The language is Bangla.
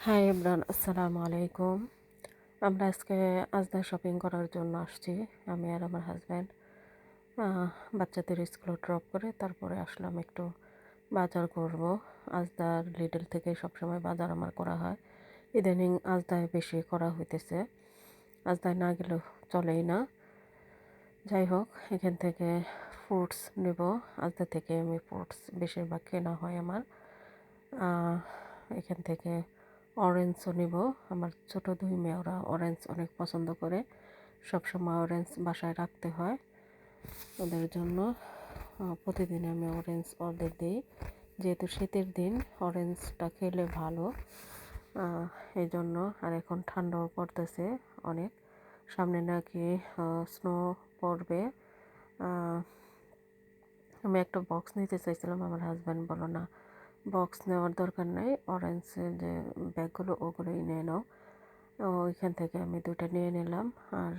হাই ইমরান, আসসালামু আলাইকুম। আমরা আজকে আজদা শপিং করার জন্য আসছি। আমি আর আমার হাজব্যান্ড বাচ্চাদের স্কুলে ড্রপ করে তারপরে আসলাম একটু বাজার করব। আজদার লিডল থেকে সবসময় বাজার আমার করা হয়। ইদানিং আজদায় বেশি করা হইতেছে, আজদায় না গেলেও চলেই না। যাই হোক, এখান থেকে ফ্রুটস নেব। আজদা থেকে আমি ফ্রুটস বেশিরভাগ কেনা হয় আমার। এখান থেকে অরেঞ্জও নিব। আমার ছোট দুই মেয়ে ওরা অরেঞ্জ অনেক পছন্দ করে, সবসময় অরেঞ্জ বাসায় রাখতে হয় ওদের জন্য। প্রতিদিন আমি অরেঞ্জ ওদের দিই, যেহেতু শীতের দিন অরেঞ্জটা খেলে ভালো। এই জন্য। আর এখন ঠান্ডাও পড়তেছে অনেক, সামনে নাকি স্নো পড়বে। আমি একটা বক্স নিতে চাইছিলাম, আমার হাজব্যান্ড বলল না, বক্স নেওয়ার দরকার নেই, অরেঞ্জের যে ব্যাগগুলো ওগুলোই নিয়ে নাও। ওইখান থেকে আমি দুটো নিয়ে নিলাম। আর